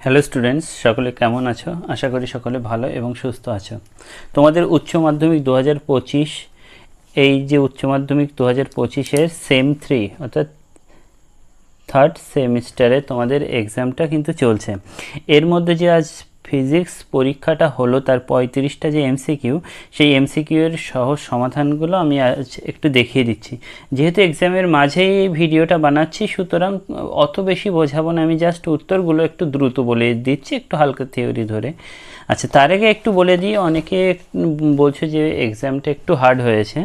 Hello students, সকলে কেমন আছো? আশা করি সকলে ভালো এবং সুস্থ আছো। তোমাদের উচ্চ মাধ্যমিক 2025, এই যে উচ্চ মাধ্যমিক 2025-এর সেম 3 অর্থাৎ থার্ড সেমিস্টারে তোমাদের এক্সামটা কিন্তু চলছে। এর মধ্যে যে আজ ফিজিক্স পরীক্ষাটা হলো, তার 35টা যে এমসিকিউ, সেই এমসিকিউ এর সহজ সমাধানগুলো আমি আজ একটু দেখিয়ে দিচ্ছি। যেহেতু এক্সামের মাঝেই এই ভিডিওটা বানাচ্ছি, সুতরাং অত বেশি বোঝাবো না, আমি জাস্ট উত্তরগুলো একটু দ্রুত বলে দিচ্ছি, একটু হালকা থিওরি ধরে। আচ্ছা, তার আগে একটু বলে দিই, অনেকে বলছো যে এক্সামটা একটু হার্ড হয়েছে।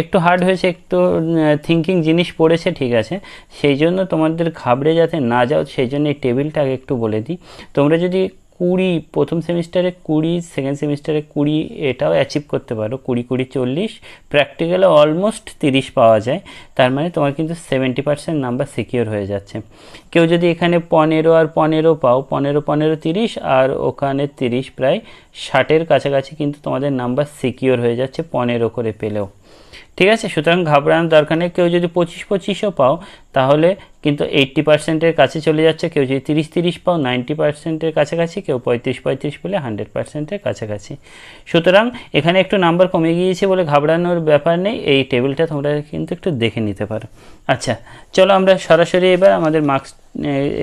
একটু হার্ড হয়েছে, একটু থিঙ্কিং জিনিস পড়েছে, ঠিক আছে। সেই জন্য তোমাদের ঘাবড়ে যাতে না যাও, সেই জন্য এই টেবিলটা আগে একটু বলে দিই। তোমরা যদি 20 প্রথম সেমিস্টারে 20, সেকেন্ড সেমিস্টারে 20 এটাও অ্যাচিভ করতে পারো, 20, 20, 40, প্র্যাকটিক্যালে অলমোস্ট 30 পাওয়া যায়। তার মানে তোমার কিন্তু 70% নাম্বার সিকিওর হয়ে যাচ্ছে। কেউ যদি এখানে 15 আর 15 পাও, 15, 15, 30, আর ওখানে 30, প্রায় 60-এর কাছাকাছি কিন্তু তোমাদের নাম্বার সিকিওর হয়ে যাচ্ছে 15 করে পেলেও, ঠিক আছে। সুতরাং ঘাবড়ানোর দরকার নেই। কেউ যদি 25, 25ও পাও, তাহলে কিন্তু 80%-এর কাছে চলে যাচ্ছে। কেউ যদি 30, 30 পাও, 90%-এর কাছাকাছি। কেউ 35, 35 পেলে 100%-এর কাছাকাছি। সুতরাং এখানে একটু নাম্বার কমে গিয়েছে বলে ঘাবড়ানোর ব্যাপার নেই। এই টেবিলটা তোমরা কিন্তু একটু দেখে নিতে পারো। আচ্ছা, চলো আমরা সরাসরি এবার আমাদের মার্কস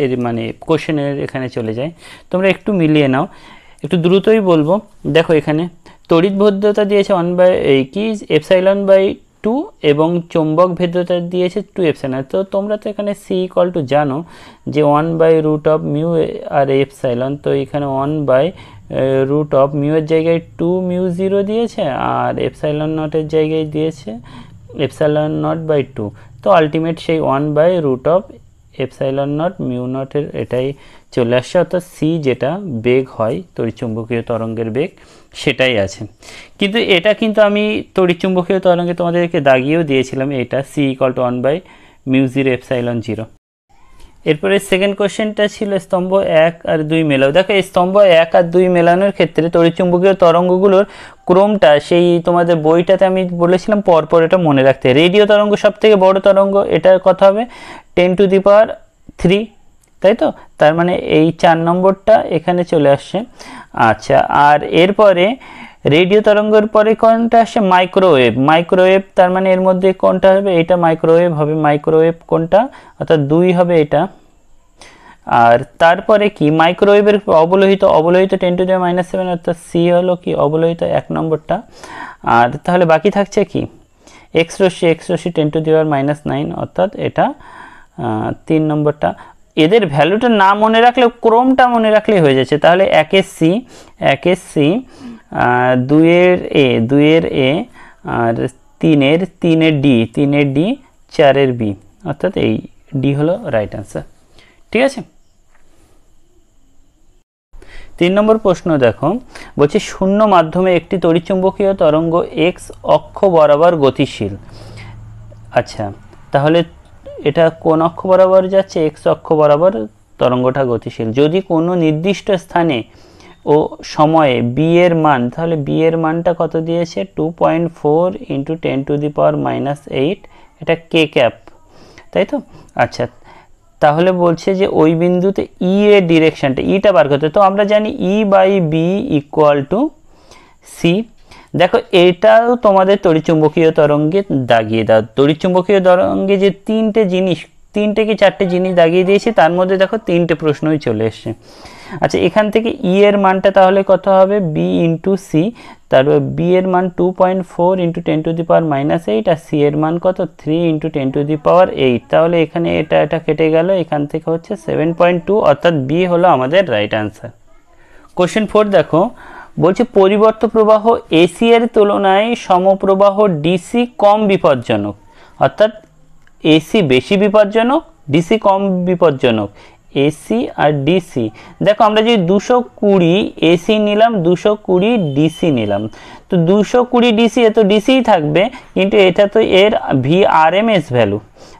এর মানে কোশ্চেনের এখানে চলে যাই। তোমরা একটু মিলিয়ে নাও, একটু দ্রুতই বলবো। দেখো, এখানে তড়িৎ ভেদ্যতা দিয়েছে 1/2 এবং চৌম্বক ভেদ্যতা দিয়েছে 2 এপসাইলন। তো তোমরা তো এখানে সি ইকুয়াল টু জানো যে 1/√μ আর এপসাইলন। তো এখানে 1/√μ এর জায়গায় 2μ0 দিয়েছে, আর এপসাইলন নটের জায়গায় দিয়েছে এপসাইলন নট বাই 2। তো আলটিমেট সেই 1/√এপসাইলন নট মিউ নটের এটাই চলে আসছে, অর্থাৎ সি যেটা বেগ হয় তড়িৎচুম্বকীয় তরঙ্গের বেগ, সেটাই আছে। কিন্তু এটা কিন্তু আমি তড়িৎচুম্বকীয় তরঙ্গে তোমাদেরকে দাগিয়েও দিয়েছিলাম, এটা সি ইকুয়াল টু 1/μ0 এপসাইলন 0। এরপরে সেকেন্ড কোশ্চেনটা ছিল স্তম্ভ 1 আর 2 মেলাও। দেখো, এই স্তম্ভ 1 আর 2 মেলানোর ক্ষেত্রে তড়িৎচুম্বকীয় তরঙ্গগুলোর ক্রমটা সেই তোমাদের বইটাতে আমি বলেছিলাম পরপর এটা মনে রাখতে। রেডিও তরঙ্গ সব থেকে বড় তরঙ্গ, এটার কথা হবে 10⁻3, তাই তো। তার মানে এই 4 নম্বরটা এখানে চলে আসছে। আচ্ছা, আর এরপরে রেডিও তরঙ্গের পরে কোনটা আসছে? মাইক্রোওয়েভ। মাইক্রোওয়েভ, তার মানে এর মধ্যে কোনটা হবে? এটা মাইক্রোওয়েভ হবে। মাইক্রোওয়েভ কোনটা? অর্থাৎ 2 হবে এটা। আর তারপরে কি? মাইক্রোওয়েভের অবলোহিত 10⁻⁷, অর্থাৎ সি হলো কি অবলোহিত 1 নম্বরটা। আর তাহলে বাকি থাকছে কি? এক্স রশ্মি 10⁻⁹, অর্থাৎ এটা 3 নম্বরটা। এদের ভ্যালুটা না মনে রাখলেও ক্রমটা মনে রাখলেই হয়ে যাচ্ছে। তাহলে 1-এর সি, 2-এর এ, আর 3-এর ডি, 4-এর বি, অর্থাৎ এই ডি হলো রাইট অ্যান্সার, ঠিক আছে। 3 নম্বর প্রশ্ন দেখো, বলছে শূন্য মাধ্যমে একটি তড়িৎচুম্বকীয় তরঙ্গ এক্স অক্ষ বরাবর গতিশীল। আচ্ছা, তাহলে এটা কোন অক্ষ বরাবর যাচ্ছে? এক্স অক্ষ বরাবর তরঙ্গটা গতিশীল। যদি কোনো নির্দিষ্ট স্থানে ও সময়ে বি এর মান, তাহলে বি এর মানটা কত দিয়েছে? 2.4 × 10⁻⁸, এটা কে ক্যাপ, তাই তো। আচ্ছা, তাহলে বলছে যে ওই বিন্দুতে ই এর ডিরেকশনটা, ইটা বার করতে। তো আমরা জানি E/B ইকুয়াল টু সি। দেখো, এটাও তোমাদের তড়িৎচুম্বকীয় তরঙ্গে দাগিয়ে দাও। তড়িৎচুম্বকীয় তরঙ্গে যে 3টে কি 4টে জিনিস দাগিয়ে দিয়েছি, তার মধ্যে দেখো 3টে প্রশ্নই চলে এসছে। আচ্ছা, এখান থেকে ই এর মানটা তাহলে কত হবে? B into C. তারপর বি এর মান 2.4 × 10⁻⁸, আর সি এর মান কত? 3 × 10⁸। তাহলে এখানে এটা কেটে গেল, এখান থেকে হচ্ছে 7.2, অর্থাৎ বি হলো আমাদের রাইট আনসার। কোশ্চেন 4 দেখো, বলছে পরিবর্ত প্রবাহ এসি এর তুলনায় সমপ্রবাহ ডিসি কম বিপজ্জনক, অর্থাৎ এসি বেশি বিপজ্জনক, ডিসি কম বিপজ্জনক। এসি আর ডিসি, দেখো আমরা যদি 220 এসি নিলাম, 220 ডিসি নিলাম, তো 220 ডিসি, এ তো ডিসিই থাকবে, কিন্তু এটা তো এর VRMS ভ্যালু,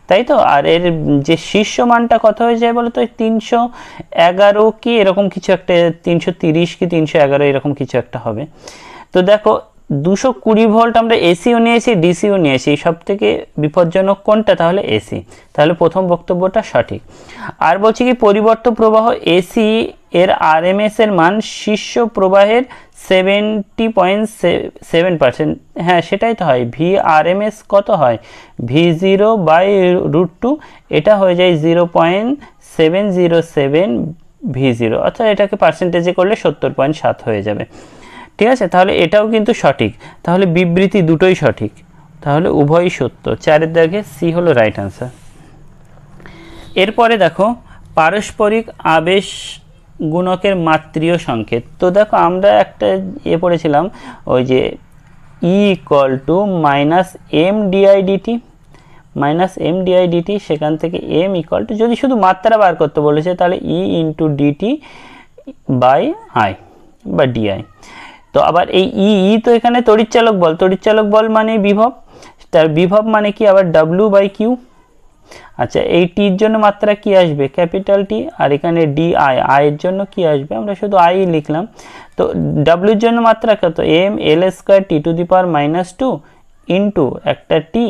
তাই তো। আর এর যে শীর্ষ মানটা কত হয়ে যায় বলো তো? 311 কি এরকম কিছু একটা, 330 কি 311 এরকম কিছু একটা হবে। তো দেখো, 220 ভোল্ট আমরা এসিও নিয়েছি, ডিসিও নিয়েছি, সব থেকে বিপজ্জনক কোনটা? তাহলে এসি। তাহলে প্রথম বক্তব্যটা সঠিক। আর বলছি কি পরিবর্ত প্রবাহ এসি এর আরএমএস এর মান শীর্ষ প্রবাহের 70.7%। হ্যাঁ সেটাই তো হয়, ভি আরএমএস কত হয়, V0/√2, এটা হয়ে যায় 0.707 V0, অর্থাৎ এটাকে পার্সেন্টেজে করলে 70.7 হয়ে যাবে। ঠিক আছে, তাহলে এটাও কিন্তু সঠিক, তাহলে বিবৃতি দুটোই সঠিক, তাহলে উভয়ই সত্য। 4-এর দাগে সি হলো রাইট আনসার। এরপরে দেখো পারস্পরিক আবেশ গুণকের মাত্রীয় সংকেত। তো দেখো আমরা একটা পড়েছিলাম ওই যে E = -m/dI/dt, সেখান থেকে m = যদি শুধু মাত্রা বার করতে বলেছে তাহলে E × dt/I বা DI। তো আবার এই তো এখানে তড়িৎচালক বল মানে বিভব, তার বিভব মানে কি আবার W/Q। আচ্ছা, এই টির জন্য মাত্রা কি আসবে, ক্যাপিটাল টি, আর এখানে DI, এর জন্য কি আসবে, আমরা শুধু I লিখলাম। তো W এর জন্য মাত্রা কত, m/L² T⁻² ইন্টু একটা টি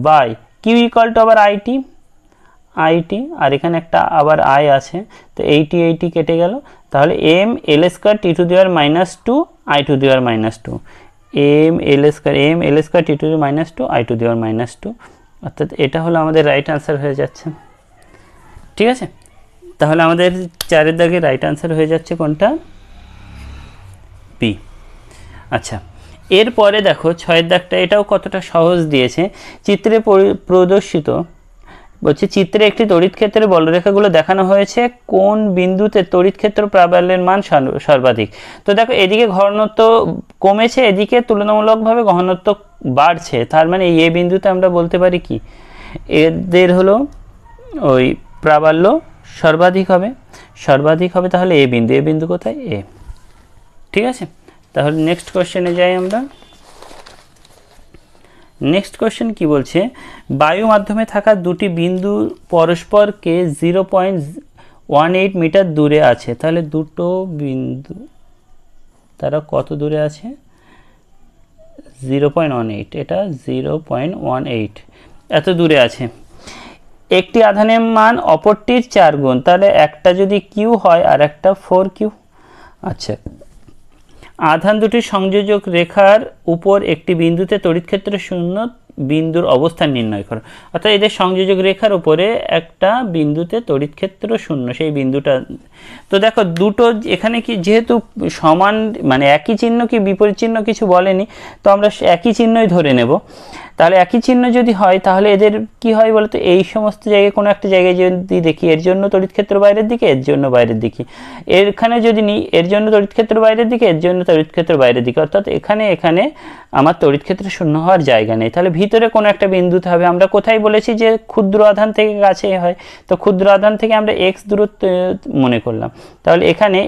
বাই Q = আবার IT, আর এখানে একটা আবার I আছে, তো এইটি কেটে গেল, তাহলে m/L² T⁻² I⁻², m/L² T⁻² I⁻², অর্থাৎ এটা হলো আমাদের রাইট আনসার হয়ে যাচ্ছে। ঠিক আছে, তাহলে আমাদের 4-এর দাগে রাইট আনসার হয়ে যাচ্ছে কোনটা, বি। আচ্ছা, এরপরে দেখো 6-এর দাগটা, এটাও কতটা সহজ দিয়েছে। চিত্রে প্রদর্শিত বলছে, চিত্রে একটি তড়িৎ ক্ষেত্রের বলরেখাগুলো দেখানো হয়েছে, কোন বিন্দুতে তড়িৎ ক্ষেত্র প্রাবল্যের মান সর্বাধিক। তো দেখো এদিকে ঘনত্ব কমেছে, এদিকে তুলনামূলকভাবে ঘনত্ব বাড়ছে, তার মানে এই বিন্দুতে আমরা বলতে পারি কি, এদের হলো ওই প্রাবল্য সর্বাধিক হবে, তাহলে এ বিন্দু কোথায়, এ। ঠিক আছে, তাহলে নেক্সট কোশ্চেনে যাই আমরা। নেক্সট কোশ্চেন কি বলছে, বায়ু মাধ্যমে থাকা দুটি বিন্দু পরস্পরকে 0.18 মিটার দূরে আছে, তাহলে দুটো বিন্দু তারা কত দূরে আছে, 0.18, এটা 0.18 এত দূরে আছে। একটি আধানের মান অপরটির 4 গুণ, তাহলে একটা যদি কিউ হয় আর একটা 4Q। আচ্ছা, আধান দুটির সংযোজক রেখার উপর একটি বিন্দুতে তড়িৎক্ষেত্র শূন্য বিন্দুর অবস্থান নির্ণয় করো, অর্থাৎ এদের সংযোজক রেখার উপরে একটা বিন্দুতে তড়িৎক্ষেত্র শূন্য, সেই বিন্দুটা। তো দেখো দুটো এখানে কি যেহেতু সমান মানে একই চিহ্ন, কি বিপরীত চিহ্ন কিছু বলেনি, তো আমরা একই চিহ্নই ধরে নেব। তাহলে একই চিহ্ন যদি হয় তাহলে এদের কি হয় বলতো, এই সমস্ত জায়গায় কোনো একটা জায়গায় যদি দেখি এর জন্য তড়িৎক্ষেত্র বাইরের দিকে, এর জন্য বাইরের দিকে, এখানে যদি নিই এর জন্য তড়িৎক্ষেত্র বাইরের দিকে, এর জন্য তড়িৎক্ষেত্র বাইরের দিকে, অর্থাৎ এখানে আমার তড়িৎক্ষেত্র শূন্য হওয়ার জায়গা নেই, তাহলে ভিতরে কোনো একটা বিন্দুতে হবে। আমরা কোথায় বলেছি যে ক্ষুদ্র আধান থেকে কাছে হয়, তো ক্ষুদ্র আধান থেকে আমরা x দূরত্ব মনে করলাম, তাহলে এখানে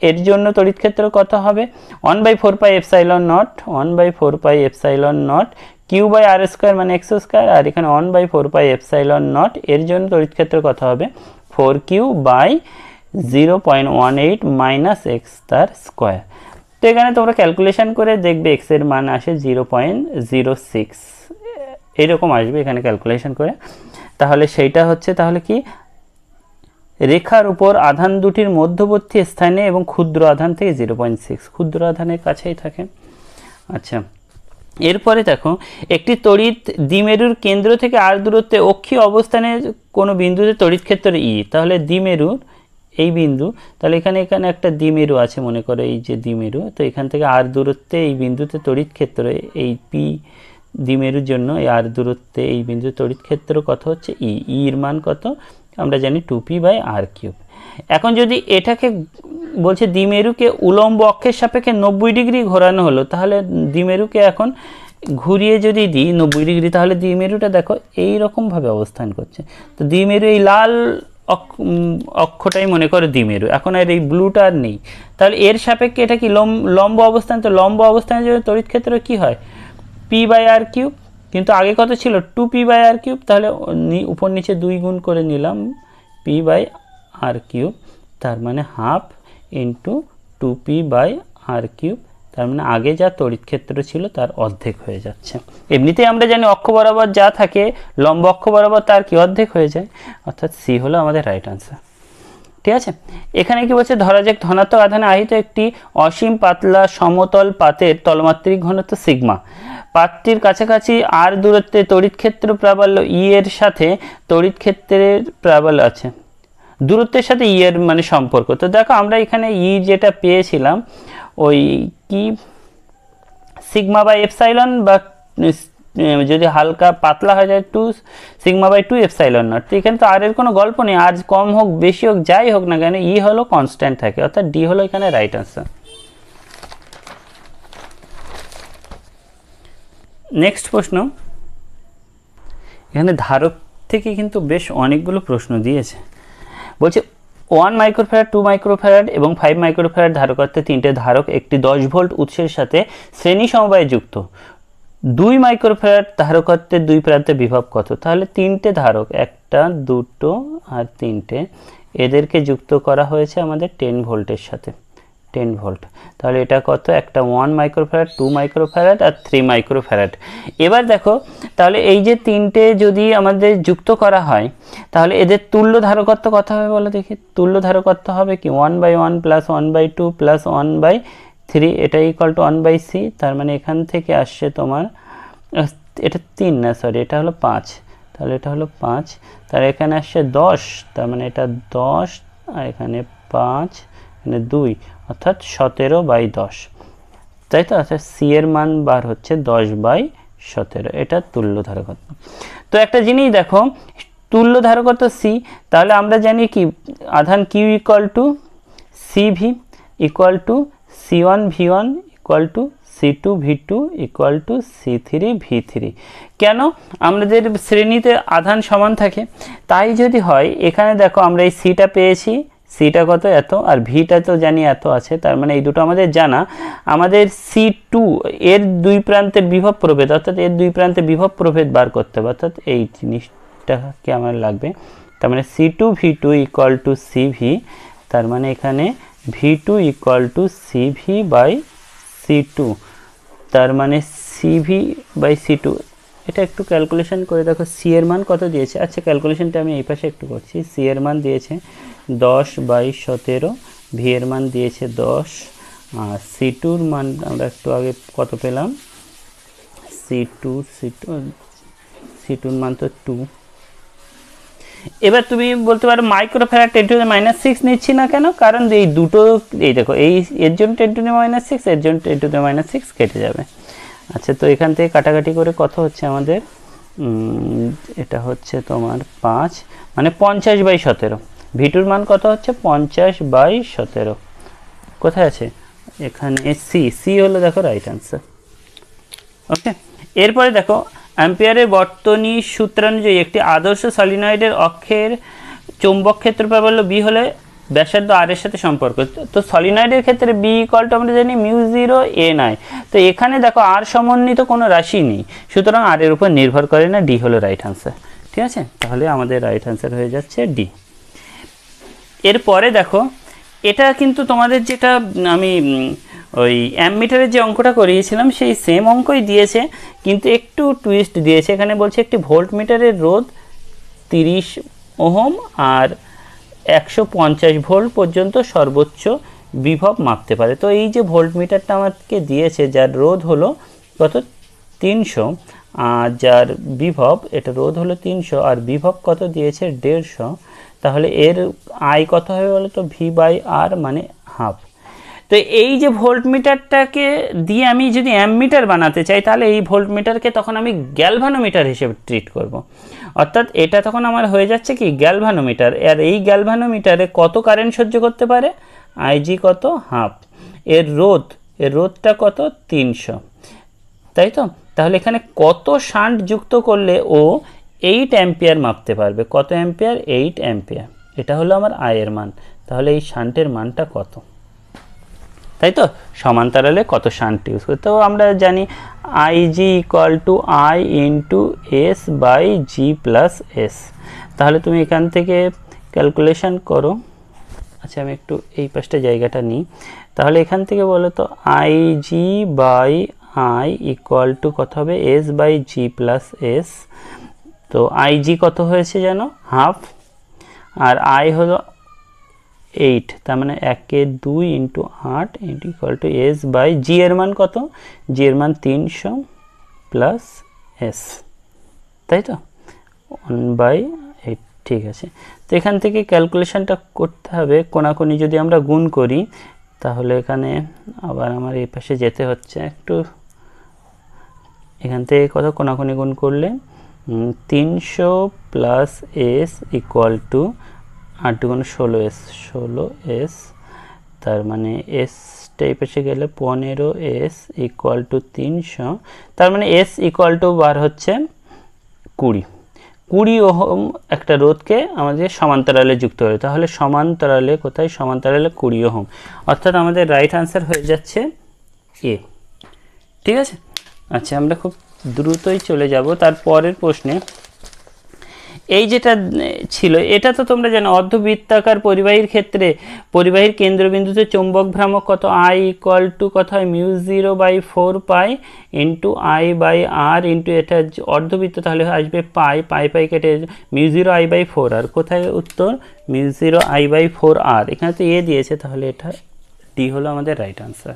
এর জন্য তড়িৎক্ষেত্র কত হবে, 1/4πε0 Q/r² মানে x², আর এখানে 1/4πε0 এর জন্য তড়িৎক্ষেত্র কত হবে, 4Q/0.18 - x² তো এখানে তোমরা ক্যালকুলেশন করে দেখবে x এর মান আসে 0.06, এরকম আসবে এখানে ক্যালকুলেশন করে। তাহলে সেইটা হচ্ছে, তাহলে কি রেখার উপর আধান দুটির মধ্যবর্তী স্থানে এবং ক্ষুদ্র আধান থেকে 0.6, ক্ষুদ্র আধানের কাছেই থাকে। আচ্ছা, এরপরে দেখো একটি তড়িৎ দ্বিমেরুর কেন্দ্র থেকে আর দূরত্বে অক্ষীয় অবস্থানে কোনো বিন্দুতে তড়িৎক্ষেত্র ই, তাহলে দ্বিমেরুর এই বিন্দু, তাহলে এখানে একটা দ্বিমেরু আছে মনে করো, এই যে দ্বিমেরু, তো এখান থেকে আর দূরত্বে এই বিন্দুতে তড়িৎক্ষেত্র, এই পি দ্বিমেরুর জন্য এই আর দূরত্বে এই বিন্দুতে তড়িৎক্ষেত্র কত হচ্ছে এর মান কত, আমরা জানি 2p/r³। এখন যদি এটাকে বলছে দ্বিমেরুকে উলম্ব অক্ষের সাপেক্ষে 90 ডিগ্রি ঘোরানো হলো, তাহলে দ্বিমেরুকে এখন ঘুরিয়ে যদি দিই 90 ডিগ্রি, তাহলে দ্বিমেরুটা দেখো এই রকমভাবে অবস্থান করছে। তো দ্বিমেরু এই লাল অক্ষটাই মনে করো দ্বিমেরু, এখন আর এই ব্লুটা আর নেই, তাহলে এর সাপেক্ষে এটা কি লম্ব অবস্থান, তো লম্ব অবস্থানের জন্য তড়িৎক্ষেত্র কি হয়, p/r³, কিন্তু আগে কত ছিল 2p/r³, তাহলে উপর নিচে 2 গুণ করে নিলাম p/r³, তার মানে হাফ ইন্টু 2p/r³, তার মানে আগে যা তড়িৎক্ষেত্র ছিল তার অর্ধেক হয়ে যাচ্ছে। এমনিতেই আমরা জানি অক্ষ বরাবর যা থাকে লম্ব অক্ষ বরাবর তার কি অর্ধেক হয়ে যায়, অর্থাৎ সি হলো আমাদের রাইট আনসার। ঠিক আছে। এখানে কি বলছে, ধরা যাক ধনাত্মক আধানে আহিত একটি অসীম পাতলা সমতল পাতের তলমাত্রিক ঘনত্ব সিগমা, পাতটির কাছাকাছি আর দূরত্বে তড়িৎ ক্ষেত্র প্রাবল্য ই এর সাথে তড়িৎ ক্ষেত্রের প্রাবল্য আছে, দূরত্বের সাথে ই এর মানে সম্পর্ক। তো দেখো আমরা এখানে ই যেটা পেয়েছিলাম ওই কি সিগমা বাই এপসাইলন, বা যদি হালকা পাতলা হয়ে যায় 2 সিগমা বাই 2 এপসাইলন নট। তো এখানে তো আর এর কোনো গল্প নেই, আজ কম হোক বেশি হোক যাই হোক না কেন ই হলো কনস্ট্যান্ট থাকে, অর্থাৎ ডি হলো এখানে রাইট আনসার। নেক্সট প্রশ্ন, এখানে ধারক থেকে কিন্তু বেশ অনেকগুলো প্রশ্ন দিয়েছে। বলছে 1 মাইক্রোফ্যারাড, 2 মাইক্রোফ্যারাড এবং 5 মাইক্রোফ্যারাড ধারকত্বে 3টে ধারক একটি 10 ভোল্ট উৎসের সাথে শ্রেণী সমবায়ে যুক্ত। 2 মাইক্রোফ্যারাড ধারকত্বের 2 প্রান্তে বিভব কত? তাহলে 3টে ধারক, 1টা 2টো আর 3টে, এদেরকে যুক্ত করা হয়েছে আমাদের 10 ভোল্টের সাথে, 10 ভোল্ট। তাহলে এটা কত? একটা 1 মাইক্রোফ্যারাড, 2 মাইক্রোফ্যারাড আর 3 মাইক্রোফ্যারাড। এবার দেখো তাহলে এই যে 3টে যদি আমাদের যুক্ত করা হয় তাহলে এদের তুল্য ধারকত্ব কত হবে বলো দেখি? তুল্য ধারকত্ব হবে কি 1/1 প্লাস 1/2 প্লাস 1/3, এটা ইকুয়াল টু 1/c। তার মানে এখান থেকে আসছে তোমার, এটা 3 না সরি, এটা হলো 5, তাহলে এটা হলো 5, তাহলে এখানে আসছে 10, তার মানে এটা 10 আর এখানে 5, এখানে 2, অর্থাৎ 17/10, তাই তো? অর্থাৎ সি এর মান বার হচ্ছে 10/17, এটা তুল্য ধারকত্ব। তো একটা জিনিস দেখো, তুল্য ধারকত্ব সি, তাহলে আমরা জানি কি আধান Q equal to CV equal to C1 V1 equal to C2 V2 equal to C3 V3। কেন? আমাদের শ্রেণীতে আধান সমান থাকে, তাই যদি হয় এখানে দেখো আমরা এই সিটা পেয়েছি, সিটা কত? এত, আর ভিটা তো জানি এত আছে, তার মানে এই দুটো আমাদের জানা। আমাদের C2 এর 2 প্রান্তের বিভব প্রভেদ, অর্থাৎ এর 2 প্রান্তে বিভব প্রভেদ বার করতে হবে, অর্থাৎ এই জিনিসটাকে আমার লাগবে। তার মানে C2 V2 equal two CV, তার মানে এখানে V2 equal two CV by C2, তার মানে CV বাই C2। এটা একটু ক্যালকুলেশন করে দেখো সি এর মান কত দিয়েছে। আচ্ছা ক্যালকুলেশনটা আমি এই পাশে একটু করছি। সি এর মান দিয়েছে 10/17, ভি এর মান দিয়েছে 10, আর C2-র মান আমরা একটু আগে কত পেলাম? C2-র মান তো 2। এবার তুমি বলতে পারো মাইক্রোফ্যারাড 10⁻6 নিচ্ছি না কেন? কারণ এই দুটো, এই দেখো এই এর জন্য 10⁻6, এর জন্য 10⁻6 কেটে যাবে। আচ্ছা তো এখান থেকে কাটাকাটি করে কত হচ্ছে আমাদের? এটা হচ্ছে তোমার 5, মানে 50/17। ভিটুর মান কত হচ্ছে? 50/17। কোথায় আছে? এখানে সি হলো দেখো রাইট আনসার। ওকে, এরপরে দেখো অ্যাম্পিয়ারের বর্তনী সূত্রানুযায়ী একটি আদর্শ সলিনয়েডের অক্ষের চৌম্বক ক্ষেত্র প্রাবল্য বি হলে ব্যাসার্ধ আর এর সাথে সম্পর্ক। তো সলিনয়েডের ক্ষেত্রে বি ইকুয়াল টু আমরা জানি μ0 তো এখানে দেখো আর সমন্বিত কোনো রাশি নেই, সুতরাং আর এর উপর নির্ভর করে না, ডি হলো রাইট আনসার। ঠিক আছে, তাহলে আমাদের রাইট আনসার হয়ে যাচ্ছে ডি। এরপরে দেখো এটা কিন্তু তোমাদের যেটা আমি ওই অ্যামমিটারের যে অঙ্কটা করিয়েছিলাম সেই সেম অঙ্কই দিয়েছে, কিন্তু একটু টুইস্ট দিয়েছে। এখানে বলছে একটি ভোল্টমিটারের রোধ 30 ওহম আর 150 ভোল্ট পর্যন্ত সর্বোচ্চ বিভব মাপতে পারে। তো এই যে ভোল্টমিটারটা আমাকে দিয়েছে, যার রোধ হলো কত? 300, আর যার বিভব, এটা রোধ হলো 300 আর বিভব কত দিয়েছে? 150। তাহলে এর আই কত হবে বলো তো? V/R মানে হাফ। তো এই যে ভোল্টমিটারটাকে দিয়ে আমি যদি অ্যামমিটার বানাতে চাই তাহলে এই ভোল্টমিটারকে তখন আমি গ্যালভানোমিটার হিসেবে ট্রিট করব। অর্থাৎ এটা তখন আমার হয়ে যাচ্ছে কি গ্যালভানোমিটার। আর এই গ্যালভানোমিটারে কত কারেন্ট সহ্য করতে পারে? আইজি কত? হাফ। এর রোধটা কত? 300, তাই তো? তাহলে এখানে কত শান্ট যুক্ত করলে ও 8 অ্যাম্পিয়ার মাপতে পারবে? কত অ্যাম্পিয়ার? 8 অ্যাম্পিয়ার। এটা হলো আমার আয়ের মান। তাহলে এই শান্টের মানটা কত? তাই তো, সমান্তরালে কত শান্ট ইউজ করতে। তো আমরা জানি IG equal to I into S by G plus S. তাহলে তুমি এখান থেকে ক্যালকুলেশন করো। আচ্ছা আমি একটু এই পাশটা জায়গাটা নিই। তাহলে এখান থেকে বলো তো IG by I equal to কত হবে? S by G plus S. তো আইজি কত হয়েছে যেন? হাফ, আর আই হলো 8, তার মানে 1 2 into 8 equal to S by G এর মান কত, জি এর মান 300 প্লাস এস, তাই তো 1/8। ঠিক আছে, তো এখান থেকে ক্যালকুলেশনটা করতে হবে, কোনাকুনি যদি আমরা গুণ করি তাহলে এখানে আবার আমার এই পাশে যেতে হচ্ছে একটু, এখান থেকে কত কোনাকুনি গুণ করলে 300 প্লাস এস ইকুয়াল টু 8 গুণ 16 এস, তার মানে এসটা এই পাশে গেলে 15 এস ইকুয়াল টু 300, তার মানে এস ইকুয়াল টু বার হচ্ছে 20 ওহম একটা রোধকে আমাদের সমান্তরালে যুক্ত হবে, তাহলে সমান্তরালে কোথায়, সমান্তরালে 20 ওহম, অর্থাৎ আমাদের রাইট আনসার হয়ে যাচ্ছে এ। ঠিক আছে, আচ্ছা আমরা খুব দ্রুতই চলে যাব তারপরের প্রশ্নে। এই যেটা ছিল এটা তো তোমরা জানো, অর্ধবৃত্তাকার পরিবাহীর ক্ষেত্রে পরিবাহীর কেন্দ্রবিন্দুতে চৌম্বক ভ্রামক কত, আই ইকুয়াল টু কত হয় μ0/4 pi into I by R into এটা অর্ধবৃত্ত, তাহলে আসবে পাই কেটে μ0I/4 আর, কোথায় উত্তর μ0I/4 আর, এখানে তো এ দিয়েছে, তাহলে এটা ডি হলো আমাদের রাইট আনসার।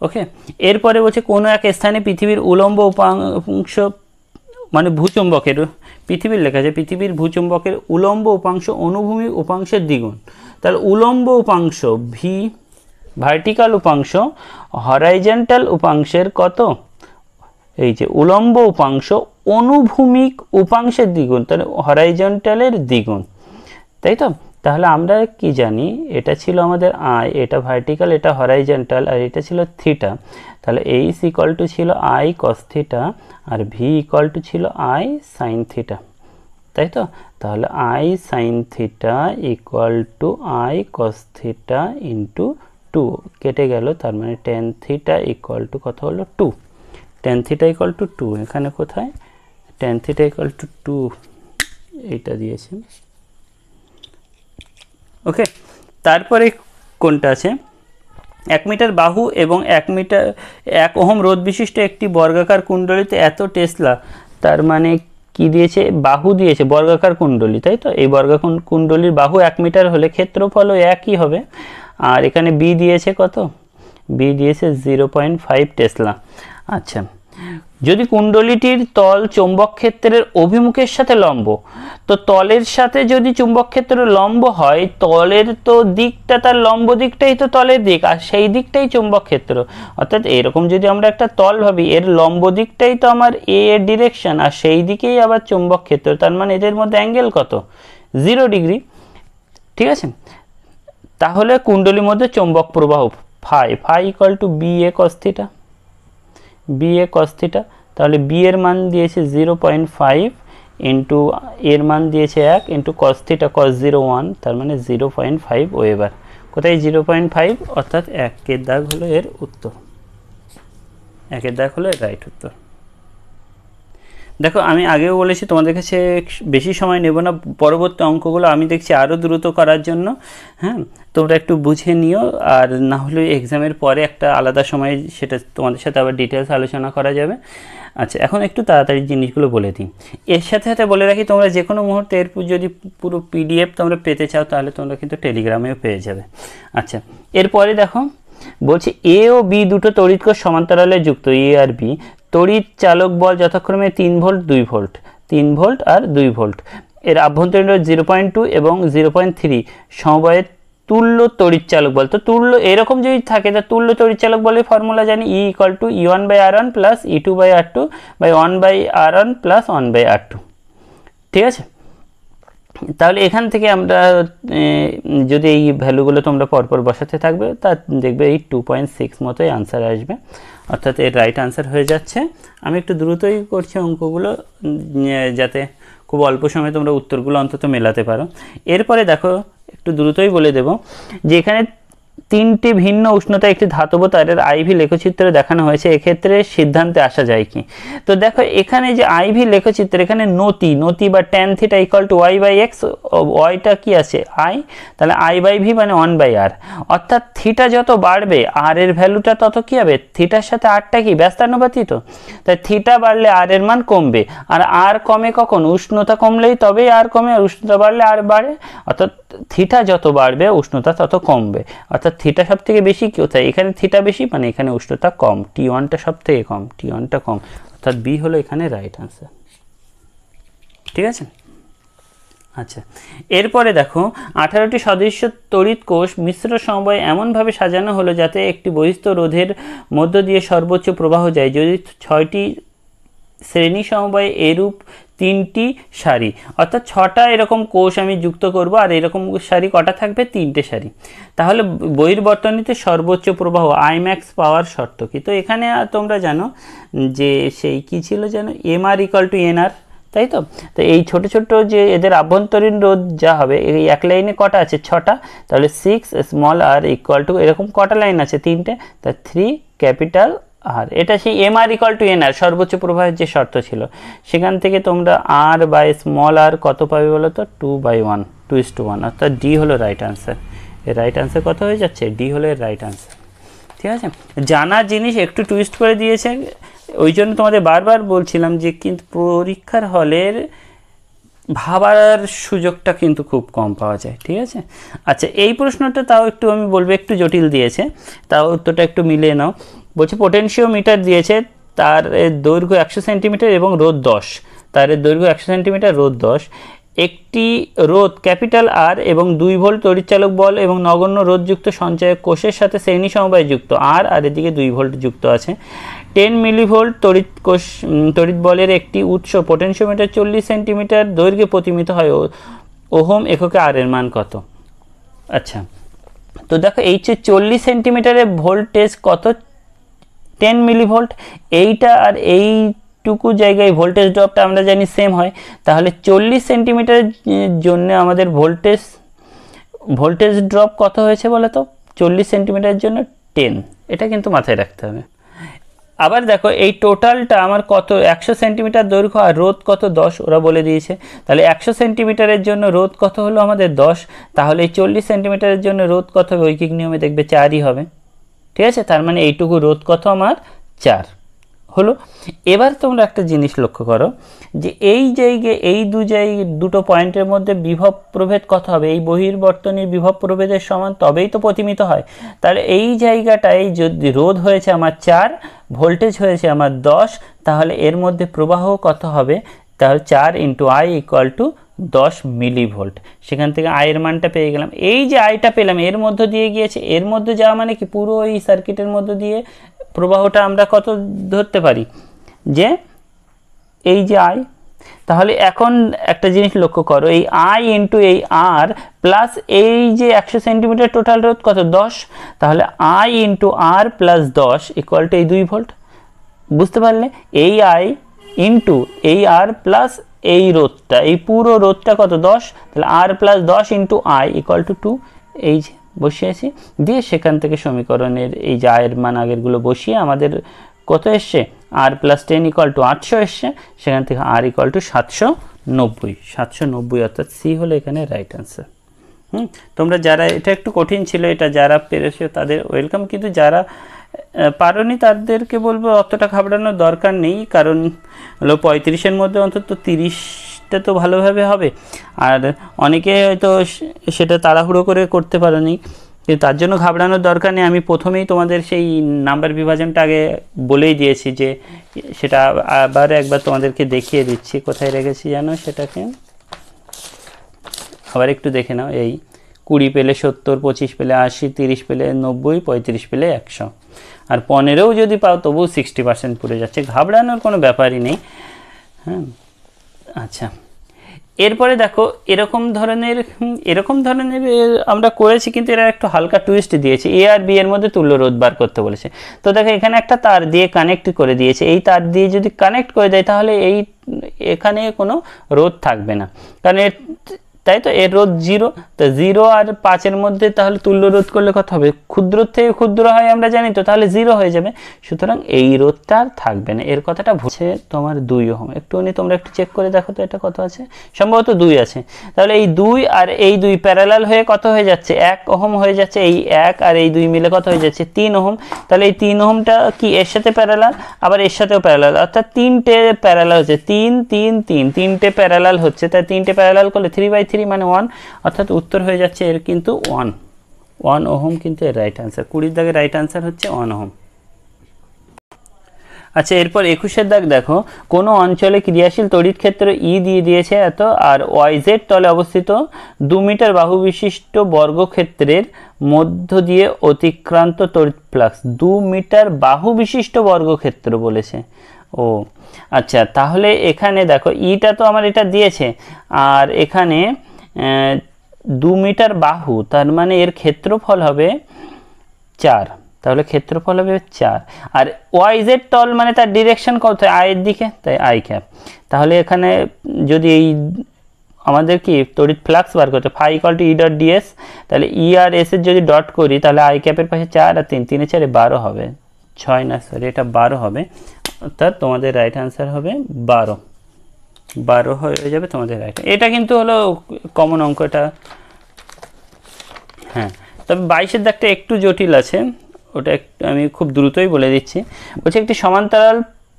ওকে, এরপরে বলছে কোনো এক স্থানে পৃথিবীর উলম্ব উপাংশ মানে ভূচুম্বকের, পৃথিবীর লেখা আছে পৃথিবীর ভূচুম্বকের উলম্ব উপাংশ অনুভূমিক উপাংশের দ্বিগুণ, তাহলে উলম্ব উপাংশ ভি, ভার্টিক্যাল উপাংশ হরাইজন্টাল উপাংশের কত, এই যে উলম্ব উপাংশ অনুভূমিক উপাংশের দ্বিগুণ, তাহলে হরাইজন্টালের দ্বিগুণ, তাই তো। তাহলে আমরা কি জানি, এটা ছিল আমাদের আই, এটা ভার্টিক্যাল, এটা হরাইজন্টাল, আর এটা ছিল থিটা, তাহলে এইচ ইকুয়াল টু ছিল আই কস থিটা আর ভি ইকুয়াল টু ছিল আই সাইন থিটা, তাই তো। তাহলে I sine theta equal to I cos theta into 2 কেটে গেল, তার মানে টেন থিটা ইকুয়াল টু কত হলো 2, টেন থিটা ইকুয়াল টু 2, এখানে কোথায় টেন থিটা ইকুয়াল টু 2 এইটা দিয়েছে। ওকে, তারপরে কোনটা আছে, 1 মিটার বাহু এবং 1 ওহম রোধ বিশিষ্ট একটি বর্গাকার কুণ্ডলিতে এত টেসলা, তার মানে কি দিয়েছে, বাহু দিয়েছে বর্গাকার কুণ্ডলী, তাই তো। এই বর্গাকার কুণ্ডলীর বাহু 1 মিটার হলে ক্ষেত্রফলও একই হবে, আর এখানে বি দিয়েছে কত, বি দিয়েছে 0.5 টেসলা। আচ্ছা, যদি কুণ্ডলীটির তল চৌম্বক ক্ষেত্রের অভিমুখের সাথে লম্ব, তো তলের সাথে যদি চুম্বক ক্ষেত্র লম্ব হয়, তলের তো দিকটা, তার লম্ব দিকটাই তো তলের দিক, আর সেই দিকটাই চুম্বক ক্ষেত্র, অর্থাৎ এরকম যদি আমরা একটা তল ভাবি, এর লম্ব দিকটাই তো আমার এ এর ডিরেকশন, আর সেই দিকেই আবার চুম্বক ক্ষেত্র, তার মানে এদের মধ্যে অ্যাঙ্গেল কত, 0 ডিগ্রি। ঠিক আছে, তাহলে কুণ্ডলীর মধ্যে চৌম্বক প্রবাহ phi equal to B A cos theta, B A cos theta, তাহলে বি এর মান দিয়েছে 0.5 ইন্টু এর মান দিয়েছে 1 ইন্টু কস থিটা কস 0 1, তার মানে 0.5 ওয়েবার, কোথায় 0.5, অর্থাৎ 1 দাগ হলো এর উত্তর, 1 দাগ হলো এর রাইট উত্তর। দেখো আমি আগেও বলেছি তোমাদের কাছে বেশি সময় নেব না, পরবর্তী অঙ্কগুলো আমি দেখছি আরও দ্রুত করার জন্য, হ্যাঁ তোমরা একটু বুঝে নিও, আর না হলে এক্সামের পরে একটা আলাদা সময় সেটা তোমাদের সাথে আবার ডিটেলস আলোচনা করা যাবে। আচ্ছা, এখন একটু তাড়াতাড়ি জিনিসগুলো বলে দিই, এর সাথে সাথে বলে রাখি তোমরা যে কোনো মুহূর্তে এর যদি পুরো পিডিএফ তোমরা পেতে চাও তাহলে তোমরা কিন্তু টেলিগ্রামেও পেয়ে যাবে। আচ্ছা, এরপরে দেখো বলছি এ ও বি দুটো তড়িৎ সমান্তরালে যুক্ত, এ আর বি, তড়িৎ চালক বল যথাক্রমে 3 ভোল্ট 2 ভোল্ট, 3 ভোল্ট আর 2 ভোল্ট, এর আভ্যন্তরীণ 0.2 এবং 0.3 সমবায়ের তুল্য তড়িৎ চালক বল। তো তুল্য এরকম যদি থাকে, তা তুল্য তড়িৎ চালক বলে ফর্মুলা জানি, E equal to E1/R1 plus E2/R2 by 1/R1 plus 1/R2। ঠিক আছে, তাহলে এখান থেকে আমরা যদি এই ভ্যালুগুলো তোমরা পরপর বসাতে থাকবে, তা দেখবে এই 2.6 মতোই আনসার আসবে, অর্থাৎ এর রাইট আনসার হয়ে যাচ্ছে। আমি একটু দ্রুতই করছি অঙ্কগুলো, যাতে খুব অল্প সময়ে তোমরা উত্তরগুলো অন্তত মেলাতে পারো। এরপরে দেখো একটু দ্রুতই বলে দেব যে এখানে 3টি ভিন্ন উষ্ণতা একটি ধাতব তারের আইভি লেখচিত্রে দেখানো হয়েছে, এক্ষেত্রে সিদ্ধান্তে আসা যায় কি। তো দেখো এখানে যে আইভি লেখচিত্র, এখানে নতি বা tan theta equal to Y by X, ওয়াইটা কি আছে আই, তাহলে আই বাই ভি মানে 1/r, অর্থাৎ থিটা যত বাড়বে আর এর ভ্যালুটা তত কী হবে, থিটার সাথে আরটা কি ব্যস্তানুপাতিত, তাই থিটা বাড়লে আর এর মান কমবে। আর আর কমে কখন, উষ্ণতা কমলেই তবেই আর কমে, আর উষ্ণতা বাড়লে আর বাড়ে, অর্থাৎ থিটা যত বাড়বে উষ্ণতা তত কমবে। অর্থাৎ থিটা সব থেকে বেশি কোথায়, এখানে থিটা বেশি মানে এখানে উষ্ণতা কম, T1টা সব থেকে কম, T1টা কম, অর্থাৎ বি হলো এখানে রাইট আনসার। ঠিক আছে। আচ্ছা, এরপরে দেখো 18টি সদস্য তড়িৎ কোষ মিশ্র সমবায় এমনভাবে সাজানো হলো যাতে একটি বহিস্থ রোধের মধ্য দিয়ে সর্বোচ্চ প্রবাহ যায়। যদি 6টি শ্রেণী সমবায় এরূপ 3টি সারি, অর্থাৎ 6টা এরকম কোষ আমি যুক্ত করব, আর এরকম সারি কটা থাকবে, 3টে সারি, তাহলে বহির্বর্তনীতে সর্বোচ্চ প্রবাহ আইম্যাক্স পাওয়ার শর্ত কি। তো এখানে তোমরা জানো যে সেই কি ছিল যেন, এমআর ইকুয়াল টু এনআর, তাই তো। তো এই ছোট ছোট যে এদের আভ্যন্তরীণ রোধ যা হবে, এই এক লাইনে কটা আছে, 6টা, তাহলে 6 স্মল আর ইকুয়াল টু এরকম কটা লাইন আছে, 3টে, তা 3 ক্যাপিটাল আর। এটা সেই এমআর ইকুয়াল টু এনআর সর্বোচ্চ প্রবাহের যে শর্ত ছিল, সেখান থেকে তোমরা আর বাই স্মল আর কত পাবে বলো তো, 2/1, 2:1, অর্থাৎ ডি হলো রাইট আনসার। এর রাইট আনসার কত হয়ে যাচ্ছে, ডি হলো এর রাইট আনসার। ঠিক আছে, জানা জিনিস একটু টুইস্ট করে দিয়েছে, ওই জন্য তোমাদের বারবার বলছিলাম যে কিন্তু পরীক্ষার হলের ভাবার সুযোগটা কিন্তু খুব কম পাওয়া যায়। ঠিক আছে। আচ্ছা, এই প্রশ্নটা তাও একটু আমি বলবো একটু জটিল দিয়েছে, তাও উত্তরটা একটু মিলিয়ে নাও। বলছে পোটেনশিওমিটার দিয়েছে, তার দৈর্ঘ্য 100 সেন্টিমিটার এবং রোধ 10, তার দৈর্ঘ্য 100 সেন্টিমিটার, রোধ 10, একটি রোধ ক্যাপিটাল আর এবং 2 ভোল্ট তড়িৎচালক বল এবং নগণ্য রোধযুক্ত সঞ্চয়ক কোষের সাথে শ্রেণী সমবায় যুক্ত, আর এদিকে 2 ভোল্ট যুক্ত আছে। 10 মিলিভোল্ট তড়িৎ বলের একটি উৎস পোটেনশিওমিটার 40 সেন্টিমিটার দৈর্ঘ্যে প্রতিমিত হয়, ওহম এককে আর এর মান কত। আচ্ছা, তো দেখো এই যে 40 সেন্টিমিটারের ভোল্টেজ কত, 10 মিলিভোল্ট, এইটা আর এইটুকু জায়গায় ভোল্টেজ ড্রপটা আমরা জানি সেম হয়, তাহলে 40 সেন্টিমিটারের জন্য আমাদের ভোল্টেজ ড্রপ কত হয়েছে বলো তো, 40 সেন্টিমিটারের জন্য 10, এটা কিন্তু মাথায় রাখতে হবে। আবার দেখো এই টোটালটা আমার কত, 100 সেন্টিমিটার দৈর্ঘ্য আর রোধ কত, 10 ওরা বলে দিয়েছে, তাহলে 100 সেন্টিমিটারের জন্য রোধ কত হলো আমাদের 10, তাহলে এই 40 সেন্টিমিটারের জন্য রোধ কত হবে, ঐকিক নিয়মে দেখবে 4ই হবে। ঠিক আছে, তার মানে এইটুকু রোধ কত আমার 4 হলো। এবার তোমরা একটা জিনিস লক্ষ্য করো যে এই জায়গায় এই দুটো পয়েন্টের মধ্যে বিভব প্রভেদ কত হবে, এই বহির্বর্তনীর বিভব প্রভেদের সমান তবেই তো প্রতিমিত হয়। তাহলে এই জায়গাটায় যদি রোধ হয়েছে আমার 4, ভোল্টেজ হয়েছে আমার 10, তাহলে এর মধ্যে প্রবাহ কত হবে, তাহলে 4 × I = 10 মিলিভোল্ট। সেখান থেকে আয়ের মানটা পেয়ে গেলাম। এই যে আইটা পেলাম এর মধ্য দিয়ে গিয়েছে, এর মধ্যে যাওয়া মানে কি পুরো এই সার্কিটের মধ্য দিয়ে প্রবাহটা আমরা কত ধরতে পারি, যে এই যে আই। তাহলে এখন একটা জিনিস লক্ষ্য করো, এই আই ইন্টু এই আর প্লাস এই যে 100 সেন্টিমিটার টোটাল রোধ কত, 10, তাহলে আই ইন্টু আর প্লাস 10 = এই 2 ভোল্ট। বুঝতে পারলে, এই আই ইন্টু এই আর প্লাস এই রোধটা, এই পুরো রোধটা কত, 10, তাহলে আর প্লাস 10 ইন্টু আই = 2, এই যে বসিয়েছি, দিয়ে সেখান থেকে সমীকরণের এই যে আয়ের মান আগেরগুলো বসিয়ে আমাদের কত এসছে, আর প্লাস 10 = 800 এসছে, সেখান থেকে আর = 790, অর্থাৎ সি হলো এখানে রাইট আনসার। তোমরা যারা, এটা একটু কঠিন ছিল, এটা যারা পেরেছো তাদের ওয়েলকাম, কিন্তু যারা পারোনি তাদেরকে বলবো অতটা ঘাবড়ানোর দরকার নেই, কারণ হলো 35-এর মধ্যে অন্তত 30টা তো ভালোভাবে হবে, আর অনেকে হয়তো সেটা তাড়াহুড়ো করে করতে পারোনি, কিন্তু তার জন্য ঘাবড়ানোর দরকার নেই। আমি প্রথমেই তোমাদের সেই নাম্বার বিভাজনটা আগে বলেই দিয়েছি, যে সেটা আবার একবার তোমাদেরকে দেখিয়ে দিচ্ছি, কোথায় রেখেছি জানো সেটাকে, আবার একটু দেখে নাও। এই 20 পেলে 70, 25 পেলে 80, 30 পেলে 90, 35 পেলে 100, আর 15ও যদি পাও তবুও 60% পড়ে যাচ্ছে, ঘাবড়ানোর কোনো ব্যাপারই নেই। হ্যাঁ, আচ্ছা, এরপরে দেখো এরকম ধরনের আমরা করেছি, কিন্তু এরা একটু হালকা টুইস্ট দিয়েছে, এ আর বি এর মধ্যে তুল্য রোধ বার করতে বলেছে। তো দেখো এখানে একটা তার দিয়ে কানেক্ট করে দিয়েছে, এই তার দিয়ে যদি কানেক্ট করে দেয় তাহলে এখানে কোনো রোধ থাকবে না, কারণ এর তাই তো, এর রোধ 0, তো 0 আর 5-এর মধ্যে তাহলে তুল্য রোধ করলে কত হবে, ক্ষুদ্র থেকে ক্ষুদ্র হয় আমরা জানি তো, তাহলে 0 হয়ে যাবে। সুতরাং এই রোধটা আর থাকবে না, এর কথাটা বুঝে তোমার 2 ওহম। একটুখানি তোমরা একটু চেক করে দেখো তো এটা কত আছে, সম্ভবত 2 আছে। তাহলে এই 2 আর এই 2 প্যারালাল হয়ে কত হয়ে যাচ্ছে, 1 ওহম হয়ে যাচ্ছে। এই 1 আর এই 2 মিলে কত হয়ে যাচ্ছে, 3 ওহম। তাহলে এই 3 ওহমটা কি এর সাথে প্যারালাল, আবার এর সাথেও প্যারালাল, অর্থাৎ 3টে প্যারালাল হচ্ছে, 3 3 3, 3টে প্যারালাল হচ্ছে। তাই 3টে প্যারালাল করলে 3/3 মানে 1, অর্থাৎ উত্তর হয়ে যাচ্ছে এর কিন্তু 1 ওহম কিন্তু এর রাইট আনসার। 20 দাগের রাইট আনসার হচ্ছে 1 ওহম। আচ্ছা, এরপর 21-এর দাগ দেখো, কোনো অঞ্চলে ক্রিয়াশীল তড়িৎ ক্ষেত্র ই দিয়ে দিয়েছে এত, আর ওয়াইজেড তলে অবস্থিত 2 মিটার বাহু বিশিষ্ট বর্গক্ষেত্রের মধ্য দিয়ে অতিক্রান্ত তড়িৎ ফ্লাক্স। 2 মিটার বাহু বিশিষ্ট বর্গক্ষেত্র বলেছে। ও আচ্ছা, তাহলে এখানে দেখো ইটা তো আমার এটা দিয়েছে, আর এখানে 2 মিটার বাহু, তার মানে এর ক্ষেত্রফল হবে 4, তাহলে ক্ষেত্রফল হবে 4। আর ওয়াইজেড তল মানে তার ডিরেকশন কত, আয়ের দিকে, তাই আই ক্যাপ। তাহলে এখানে যদি এই আমাদের কি তড়িৎ ফ্লাক্স বার করতে, phi equal to E dot DS, তাহলে ই আর এস এর যদি ডট করি তাহলে আই ক্যাপের পাশে 4 আর 3, 3 4 12 হবে, 6 না সরি এটা 12 হবে, অর্থাৎ তোমাদের রাইট আনসার হবে 12 হয়ে যাবে তোমাদের রাইট। এটা কিন্তু হলো কমন অঙ্ক এটা। হ্যাঁ, তবে 22-এর দাগটা একটু জটিল আছে, ওটা আমি খুব দ্রুতই বলে দিচ্ছি। বলছে একটি সমান্তরাল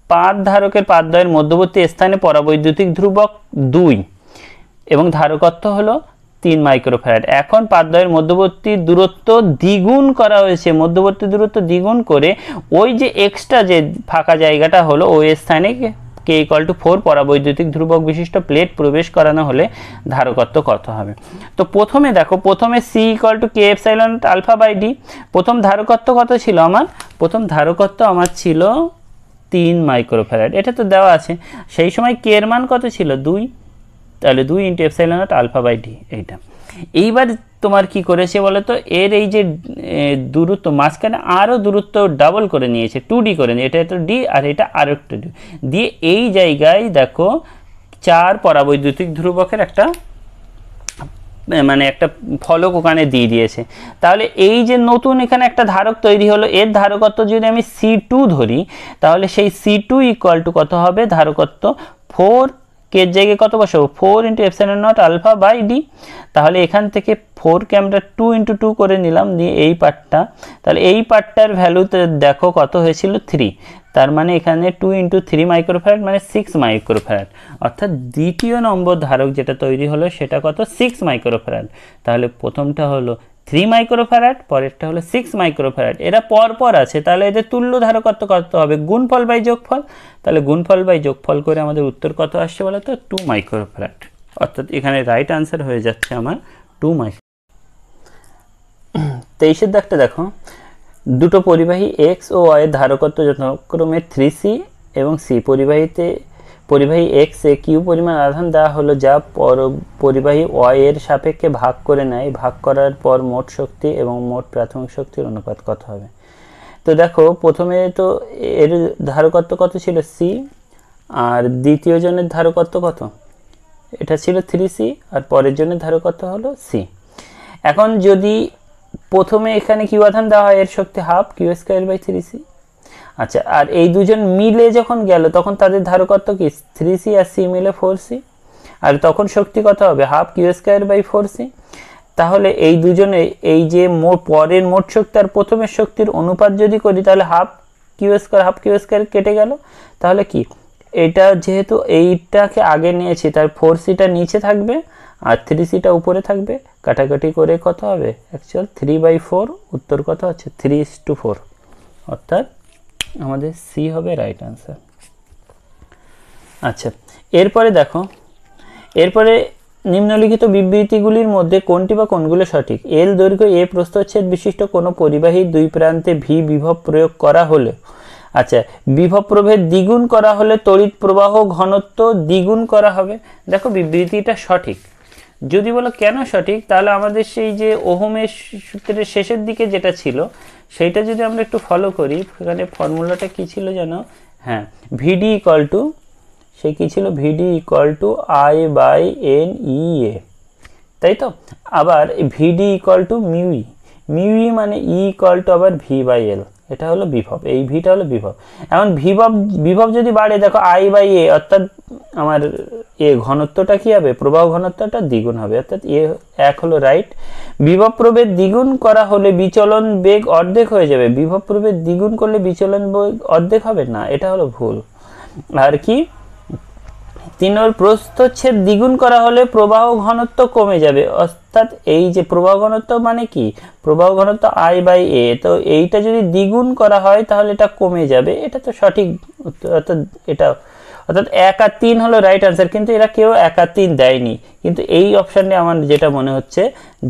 পাত ধারকের পাতদ্বয়ের মধ্যবর্তী স্থানে পরাবৈদ্যুতিক ধ্রুবক 2 এবং ধারকত্ব হলো 3 মাইক্রোফ্যারাড। এখন পাতদ্বয়ের মধ্যবর্তী দূরত্ব দ্বিগুণ করা হয়েছে, মধ্যবর্তী দূরত্ব দ্বিগুণ করে ওই যে এক্সট্রা যে ফাঁকা জায়গাটা হলো ওই স্থানে কে ইকুয়াল টু 4 পরাবৈদ্যুতিক ধ্রুবক বিশিষ্ট প্লেট প্রবেশ করানো হলে ধারকত্ব কত হবে। তো প্রথমে দেখো, প্রথমে C equal to K epsilon alpha by D. প্রথম ধারকত্ব কত ছিল আমার, প্রথম ধারকত্ব আমার ছিল 3 মাইক্রোফ্যারাড, এটা তো দেওয়া আছে। সেই সময় কে এর মান কত ছিল, 2, তাহলে 2 into epsilon alpha by D এইটা। এইবার তোমার কি করেছে বলো তো, এর এই যে দূরত্ব মাঝখানে আরও দূরত্ব ডাবল করে নিয়েছে, 2D করে নিয়ে, এটা একটা ডি আর এটা আরও একটা ডি দিয়ে এই জায়গায় দেখো 4 পরাবৈদ্যুতিক ধ্রুবকের একটা মানে একটা ফলক ওখানে দিয়ে দিয়েছে। তাহলে এই যে নতুন এখানে একটা ধারক তৈরি হলো, এর ধারকত্ব যদি আমি C2 ধরি, তাহলে সেই C2 ইকুয়াল টু কত হবে, ধারকত্ব 4, কে জায়গায় কত বসাবো, 4 into epsilon naught alpha by D. তাহলে এখান থেকে 4কে আমরা 2 ইন্টু 2 করে নিলাম, দিয়ে এই পার্টটা, তাহলে এই পার্টটার ভ্যালুতে দেখো কত হয়েছিল 3, তার মানে এখানে 2 ইন্টু 3 মাইক্রোফ্যারাড মানে 6 মাইক্রোফ্যারাড, অর্থাৎ দ্বিতীয় নম্বর ধারক যেটা তৈরি হলো সেটা কত, 6 মাইক্রোফ্যারাড। তাহলে প্রথমটা হলো 3 মাইক্রোফ্যারাড, পরেরটা হলো 6 মাইক্রোফ্যারাড, এরা পর আছে, তাহলে এদের তুল্য ধারকত্ব কত হবে, গুণফল বাই যোগফল। তাহলে গুণফল বাই যোগফল করে আমাদের উত্তর কত আসছে বলো তো, 2 মাইক্রোফ্যারাড, অর্থাৎ এখানে রাইট আনসার হয়ে যাচ্ছে আমার 2 মাইক্রো। 23-এর দাগটা দেখো, দুটো পরিবাহী এক্স ও ওয়াই এর ধারকত্ব যথাক্রমে 3C এবং সি। পরিবাহী এক্স এ কিউ পরিমাণ আধান দেওয়া হলো, যা পরিবাহী ওয়াই এর সাপেক্ষে ভাগ করে নেয়। ভাগ করার পর মোট শক্তি এবং মোট প্রাথমিক শক্তির অনুপাত কত হবে। তো দেখো প্রথমে তো এর ধারকত্ব কত ছিল, সি, আর দ্বিতীয় জনের ধারকত্ব কত, এটা ছিল 3C, আর পরের জনের ধারকত্ব হলো সি। এখন যদি প্রথমে এখানে কিউ আধান দেওয়া হয়, এর শক্তি half Q square by 3C। আচ্ছা, আর এই দুজন মিলে যখন গেল তখন তাদের ধারকত্ব কি, 3C আর সি মিলে 4C, আর তখন শক্তি কত হবে, half Q square by 4C। তাহলে এই দুজনে এই যে পরের মোট শক্তি আর প্রথমের শক্তির অনুপাত যদি করি, তাহলে হাফ কিউ স্কয়ার কেটে গেল। তাহলে কি, এটা যেহেতু এইটাকে আগে নিয়েছি তার 4Cটা নিচে থাকবে আর 3Cটা উপরে থাকবে, কাটাকাটি করে কত হবে, অ্যাকচুয়াল 3/4, উত্তর কত হচ্ছে 3:4, অর্থাৎ আমাদের সি হবে রাইট আনসার। আচ্ছা, এরপরে দেখো, এরপরে নিম্নলিখিত বিবৃতিগুলির মধ্যে কোনটি বা কোনগুলো সঠিক। এল দৈর্ঘ্য এ প্রস্থচ্ছেদ বিশিষ্ট কোনো পরিবাহী দুই প্রান্তে ভি বিভব প্রয়োগ করা হলে, আচ্ছা বিভব প্রভেদ দ্বিগুণ করা হলে তড়িৎ প্রবাহ ঘনত্ব দ্বিগুণ করা হবে। দেখো বিবৃতিটা সঠিক। যদি বলো কেন সঠিক, তাহলে আমাদের সেই যে ওহমের সূত্রের শেষের দিকে যেটা ছিল সেইটা যদি আমরা একটু ফলো করি, এখানে ফর্মুলাটা কি ছিল জানো, হ্যাঁ ভিডি ইকুয়াল টু, সে কী ছিল, VD equal to I by N E A, তাই তো। আবার VD equal to mu E, mu E মানে ই ইকুয়াল টু আবার ভি বাই এল, এটা হলো বিভব, এই ভিটা হলো বিভব। এখন বিভব যদি বাড়ে দেখো আই বাই এ, অর্থাৎ আমার এ ঘনত্বটা কি হবে, প্রবাহ ঘনত্বটা দ্বিগুণ হবে, অর্থাৎ এ এক হলো রাইট। বিভব প্রভেদ দ্বিগুণ করা হলে বিচলন বেগ অর্ধেক হয়ে যাবে, বিভব প্রভেদ দ্বিগুণ করলে বিচলন বেগ অর্ধেক হবে না, এটা হলো ভুল। আর কি 3 নম্বর প্রস্থচ্ছেদ দ্বিগুণ করা হলে প্রবাহ ঘনত্ব কমে যাবে, অর্থাৎ এই যে প্রবাহ ঘনত্ব মানে কি, প্রবাহ ঘনত্ব আই বাই এ, তো এইটা যদি দ্বিগুণ করা হয় তাহলে এটা কমে যাবে, এটা তো সঠিক উত্তর, অর্থাৎ এটা অর্থাৎ 1 আর 3 হলো রাইট আনসার, কিন্তু এরা কেউ 1 আর 3 দেয়নি, কিন্তু এই অপশানটি আমার যেটা মনে হচ্ছে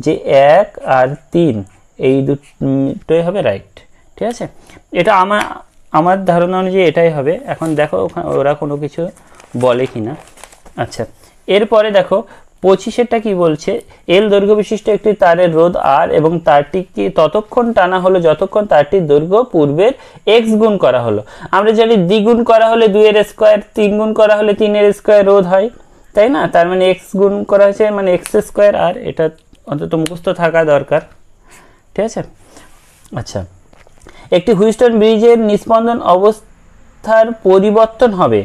যে 1 আর 3 এই দুটোই হবে রাইট, ঠিক আছে। এটা আমার ধারণা অনুযায়ী এটাই হবে। এখন দেখো ওরা কোনো কিছু বলে কিনা। আচ্ছা, এরপরে দেখো 25এরটা কি বলছে, এল দৈর্ঘ্য বিশিষ্ট একটি তারের রোধ আর এবং তারটিকে ততক্ষণ টানা হলো যতক্ষণ তারটির দৈর্ঘ্য পূর্বের এক্স গুণ করা হলো। আমরা জানি দ্বিগুণ করা হলে 2 এর স্কোয়ার, 3 গুণ করা হলে 3 এর স্কোয়ার রোধ হয়, তাই না, তার মানে এক্স গুণ করা হয়েছে মানে এক্স স্কোয়ার, আর এটা অন্তত মুখস্থ থাকা দরকার, ঠিক আছে। আচ্ছা, একটি হুইস্টন ব্রিজের নিস্পন্দন অবস্থার পরিবর্তন হবে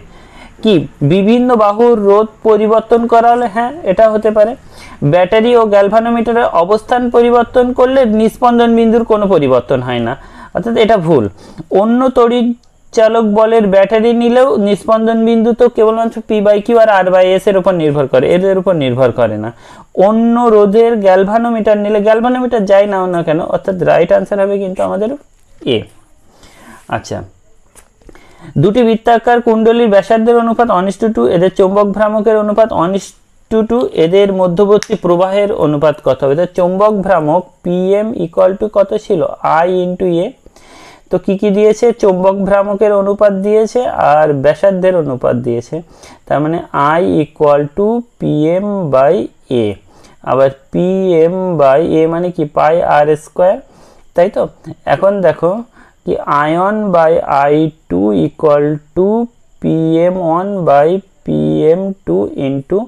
কি, বিভিন্ন বাহুর রোধ পরিবর্তন করা হলে, হ্যাঁ এটা হতে পারে। ব্যাটারি ও গ্যালভানোমিটারের অবস্থান পরিবর্তন করলে নিস্পন্দন বিন্দুর কোনো পরিবর্তন হয় না, অর্থাৎ এটা ভুল। অন্য তড়িৎ চালক বলের ব্যাটারি নিলেও নিস্পন্দন বিন্দু তো কেবলমাত্র পি বাই কিউ আর আর বাই এস এর উপর নির্ভর করে, এদের উপর নির্ভর করে না। অন্য রোধের গ্যালভানোমিটার নিলে, গ্যালভানোমিটার যাই নাও না কেন, অর্থাৎ রাইট আনসার হবে কিন্তু আমাদের এ। আচ্ছা, দুটি বৃত্তাকার কুণ্ডলীর ব্যাসার্ধের অনুপাত 1:2, এদের চৌম্বক ভ্রামকের অনুপাত 1:2, এদের মধ্যবর্তী প্রবাহের অনুপাত কত হবে? তো চৌম্বক ভ্রামক পিএম ইকুয়াল টু কত ছিল, আই ইন্টু এ। তো কি কি দিয়েছে, চৌম্বক ভ্রামকের অনুপাত দিয়েছে আর ব্যাসার্ধের অনুপাত দিয়েছে, তার মানে I equal to PM by A. আবার পিএম বাই এ মানে কি, পাই আর স্কোয়ার, তাই তো। এখন দেখো कि आयन by I2 equal to PM1 by PM2 into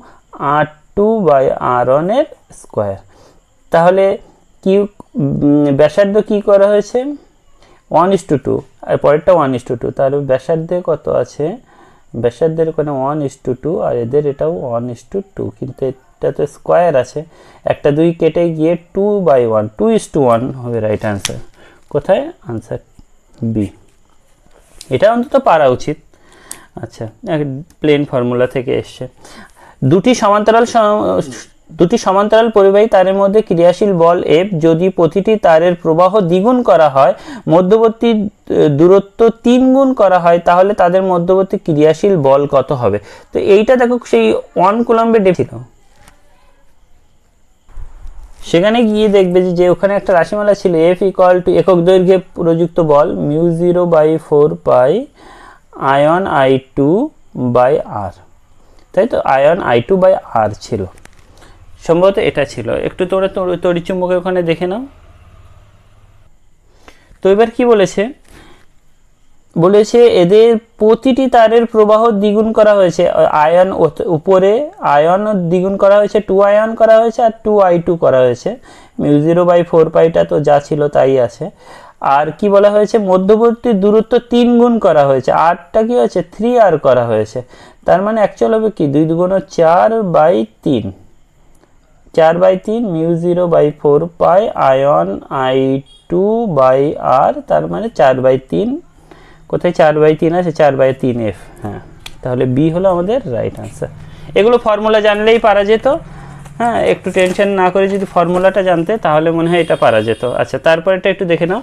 R2 by R1 এর স্কয়ার। তাহলে কি ব্যাসার্ধ কি করা হয়েছে 1:2 আর পরেরটা 1:2, তাহলে ব্যাসার্ধে কত আছে, ব্যাসার্ধের কোনো 1:2 আর এদের এটাও 1:2, কিন্তু এটা তো স্কয়ার আছে, একটা 2 কেটে গিয়ে 2/1 2:1 হবে রাইট আনসার। কোথায় আনসার বি, এটা অন্তত পারা উচিত। আচ্ছা, প্লেন ফর্মুলা থেকে এসছে। দুটি সমান্তরাল পরিবাহী তারের মধ্যে ক্রিয়াশীল বল এফ যদি প্রতিটি তারের প্রবাহ দ্বিগুণ করা হয়, মধ্যবর্তী দূরত্ব 3 গুণ করা হয়, তাহলে তাদের মধ্যবর্তী ক্রিয়াশীল বল কত হবে? তো এইটা দেখো সেই 1 কুলম্বের ছিল, সেখানে গিয়ে দেখবে যে ওখানে একটা রাশিমালা ছিল এফ ইকুয়াল টু একক দৈর্ঘ্যে প্রযুক্ত বল μ0/4 আয়ন I2 বাই আর, তাই তো, আয়ন I2 বাই আর ছিল সম্ভবত, এটা ছিল। একটু তোমরা তড়িৎচুম্বকের ওখানে দেখে নাও। তো এবার কি বলেছে, এদের প্রতিটি তারের প্রবাহ দ্বিগুণ করা হয়েছে, আয়ন উপরে আয়ন দ্বিগুণ করা হয়েছে, 2 আয়ন করা হয়েছে আর 2I2 করা হয়েছে, μ0/4 পাইটা তো যা ছিল তাই আছে। আর কি বলা হয়েছে, মধ্যবর্তী দূরত্ব 3 গুণ করা হয়েছে, আরটা কি হয়েছে 3r করা হয়েছে, তার মানে অ্যাকচুয়াল হবে কি 2 × 4/3, 4/3 μ0/4 পাই আয়ন I2 বাই আর, তার মানে 4/3, কোথায় 4/3 আছে, 4/3f, হ্যাঁ, তাহলে বি হলো আমাদের রাইট আনসার। এগুলো ফর্মুলা জানলেই পারা যেত, হ্যাঁ, একটু টেনশন না করে যদি ফর্মুলাটা জানতে তাহলে মনে হয় এটা পারা যেত। আচ্ছা, তারপরেটা একটু দেখে নাও।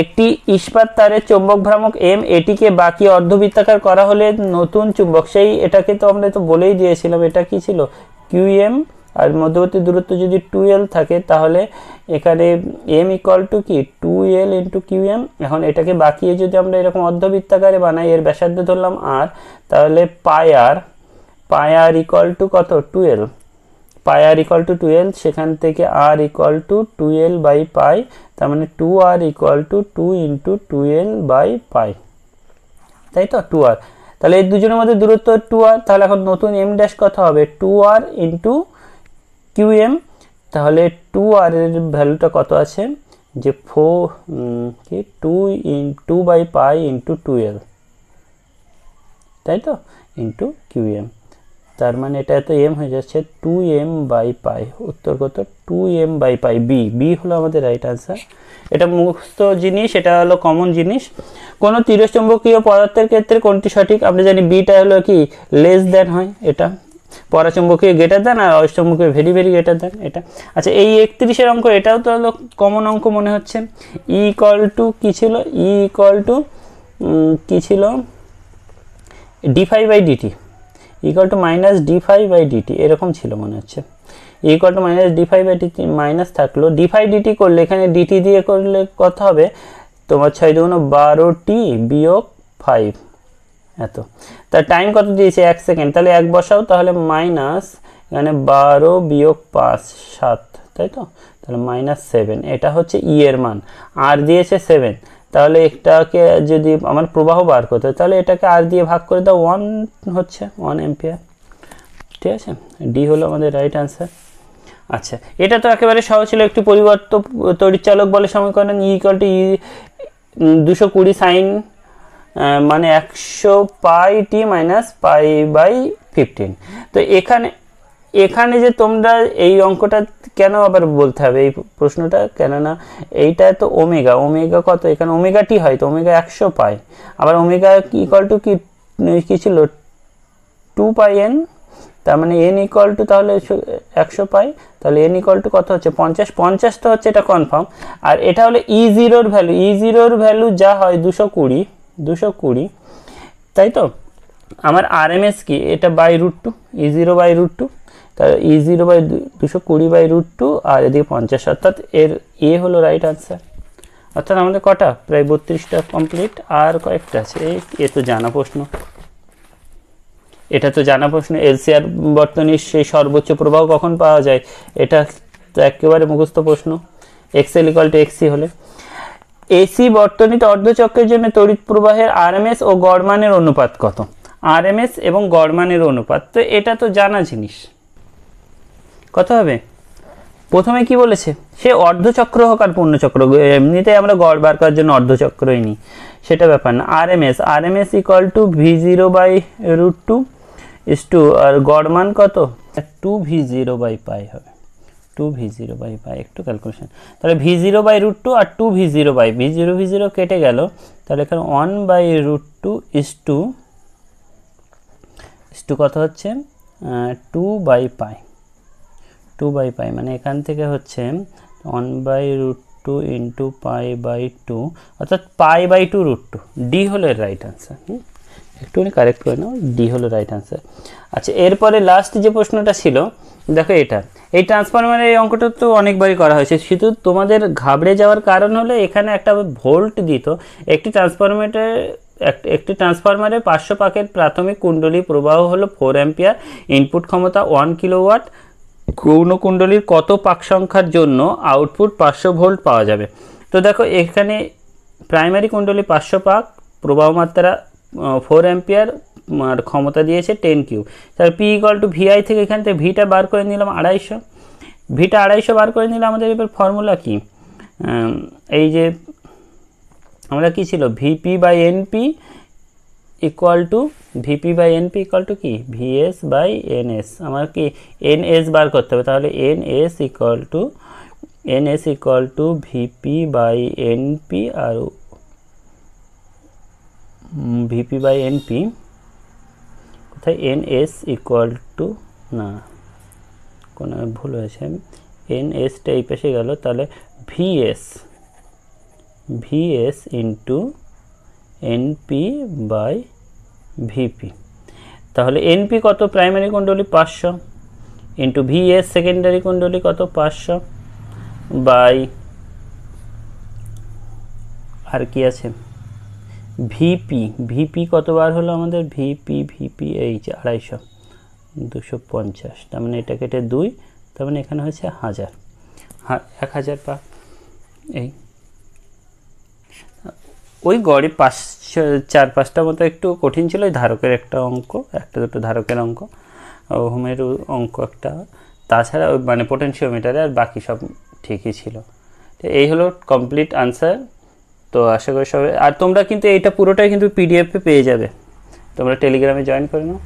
একটি ইস্পাত তারের চৌম্বক ভ্রামক এম, এটিকে বাকি অর্ধবৃত্তাকার করা হলে নতুন চুম্বক, সেই এটাকে তো আমরা তো বলেই দিয়েছিলাম, এটা কি ছিল QM, আর মধ্যবর্তী দূরত্ব যদি 2L থাকে তাহলে এখানে M ইকুয়াল টু কি 2L ইন্টু QM। এখন এটাকে বাকিয়ে যদি আমরা এরকম অর্ধবৃত্তাকারে বানাই, এর ব্যাসার্ধ ধরলাম আর, তাহলে পাই আর ইকুয়াল টু কত 2L, pi R equal to 2L, সেখান থেকে R equal to 2L by pi, তার মানে 2r equal to 2 into 2L by pi, তাই তো 2r। তাহলে এই দুজনের মধ্যে দূরত্ব 2r, তাহলে এখন নতুন M ড্যাশ কত হবে 2r ইন্টু কিউএম, তাহলে 2r এর ভ্যালুটা কত আছে যে 2/π ইন্টু 2l, তাই তো, ইন্টু কিউএম। তার মানে এটা এত এম হয়ে যাচ্ছে 2m/π। উত্তর কত? 2m/π। বি হলো আমাদের রাইট আনসার। এটা মুক্ত জিনিস, এটা হলো কমন জিনিস। কোনো তিরচুম্বকীয় পদার্থের ক্ষেত্রে কোনটি সঠিক? আমরা জানি বিটা হলো কি লেস দেন হয়, এটা পরাচুম্বকীয় গ্রেটার দেন, আর অচুম্বকীয় ভেরি ভেরি গ্রেটার দেন, এটা। আচ্ছা, এই 31-এর অঙ্ক, এটাও তো হলো কমন অঙ্ক মনে হচ্ছে। ই ইকুয়াল টু কী ছিল? ই ইকুয়াল টু কী ছিল? d∅/dt equal to minus d∅/dt, এরকম ছিল মনে হচ্ছে। Equal to minus d∅/dt, minus থাকলো d∅dt করলে এখানে dt দিয়ে করলে কত হবে তোমার? 6 × 12t বিয়োগ 5, এত। তার টাইম কত দিয়েছে? 1 সেকেন্ড। তাহলে 1 বসাও, তাহলে মাইনাস এখানে 12 বিয়োগ 5 7, তাই তো, তাহলে -7। এটা হচ্ছে ই এর মান, আর দিয়েছে 7। তাহলে এটাকে যদি আমার প্রবাহ বার করতে হয়, তাহলে এটাকে আর দিয়ে ভাগ করে দাও, 1 হচ্ছে 1 অ্যাম্পিয়ার। ঠিক আছে, ডি হলো আমাদের রাইট আনসার। আচ্ছা, এটা তো একেবারে সহজ ছিল। একটি পরিবর্ত তড়িৎচালক বলে সমীকরণ ই ইকুয়াল টু 220 সাইন মানে 100πt মাইনাস π/15। তো এখানে যে তোমরা এই অঙ্কটা কেন আবার বলতে হবে এই প্রশ্নটা, কেননা এইটা তো ওমেগা কত? এখানে ওমেগা টি হয়, তো ওমেগা 100π, আবার ওমেগা ইকুয়াল টু কি ছিল? 2πn, তার মানে n ইকুয়াল টু তাহলে 100π, তাহলে n ইকুয়াল টু কত হচ্ছে? 50 তো হচ্ছে, এটা কনফার্ম। আর এটা হলো E0-র ভ্যালু, E0-র ভ্যালু যা হয় 220, তাই তো। আমার RMS কি? এটা √2, E0/√2, তাহলে E0/220/√2, আর এদিকে 50, অর্থাৎ এর এ হলো রাইট আনসার। অর্থাৎ আমাদের কটা? প্রায় 32টা কমপ্লিট। আর কয়েকটা আছে, এ তো জানা প্রশ্ন, এটা তো জানা প্রশ্ন। এলসিআর বর্তনীর সেই সর্বোচ্চ প্রবাহ কখন পাওয়া যায়? এটা তো একেবারে মুখস্থ প্রশ্ন। XL = XC হলে এসি বর্তনীতে অর্ধচক্রের জন্য তড়িৎ প্রবাহের আরএমএস ও গড় মানের অনুপাত কত? আরএমএস এবং গড় মানের অনুপাত, তো এটা তো জানা জিনিস। কত হবে? প্রথমে কি বলেছে? সে অর্ধচক্র হোক আর পূর্ণচক্র, এমনিতে আমরা গড় বার করার জন্য অর্ধচক্রই নিই, সেটা ব্যাপার না। RMS equal to V0/√2 is to, আর গড় মান কত? 2V0/π হবে, 2V0/π। একটু ক্যালকুলেশন, তাহলে V0/√2 আর 2V0 V0 কেটে গেল, তাহলে এখানে 1/√2 ইস টু কত হচ্ছে? 2/π, মানে এখান থেকে হচ্ছে 1/√2 ইন্টু π/2, অর্থাৎ π/2√2। ডি হলো এর রাইট আনসার। একটুখানি কারেক্ট করে নাও, ডি হলো রাইট আনসার। আচ্ছা, এরপরে লাস্ট যে প্রশ্নটা ছিল, দেখো এটা, এই ট্রান্সফরমারের এই অঙ্কটা তো অনেকবারই করা হয়েছে, শুধু তোমাদের ঘাবড়ে যাওয়ার কারণ হলো এখানে একটা ভোল্ট দিত। একটি ট্রান্সফরমারের 500 পাকের প্রাথমিক কুণ্ডলী প্রবাহ হলো 4 অ্যাম্পিয়ার, ইনপুট ক্ষমতা 1 কিলোওয়াট। গৌণ কুণ্ডলীর কত পাক সংখ্যার জন্য আউটপুট 500 ভোল্ট পাওয়া যাবে? তো দেখো এখানে প্রাইমারি কুণ্ডলী 500 পাক, প্রবাহ মাত্রা 4 অ্যাম্পিয়ার, আর ক্ষমতা দিয়েছে 10 কিউ। তাহলে পি ইকুয়াল টু ভিআই থেকে এখান থেকে ভিটা বার করে নিলাম 250, ভিটা 250 বার করে নিলে আমাদের এবার ফর্মুলা কি? এই যে আমরা কি ছিল? ভিপি/এনপি ইকুয়াল টু কি? VS/NS। আমার কি NS বার করতে হবে, তাহলে NS equal to VP/NP, R VP/NP কোথায়? NS ইকুয়াল টু, না কোনো ভুল হয়েছে, NSটা এই পাশে গেল, তাহলে VS ইন্টু NP/VP। তাহলে NP কত? প্রাইমারি কুণ্ডলী 500 ইন্টু VS সেকেন্ডারি কুণ্ডলী কত? 500 বাই, আর কি আছে? ভিপি কতবার হলো আমাদের? ভিপি এই যে 250, 250, তার মানে এটা কেটে 2, তার মানে এখানে হচ্ছে 1000 পাক। এই ওই গড়ে 4-5টা মতো একটু কঠিন ছিল, ওই ধারকের একটা অঙ্ক, একটা দুটো ধারকের অঙ্ক, ওহমের অঙ্ক একটা, তাছাড়া ওই মানে পোটেনশিওমিটারে আর বাকি সব ঠিকই ছিল। তো এই হলো কমপ্লিট আনসার। তো আশা করি সবাই, আর তোমরা কিন্তু এইটা পুরোটাই কিন্তু পিডিএফে পেয়ে যাবে, তোমরা টেলিগ্রামে জয়েন করে নাও।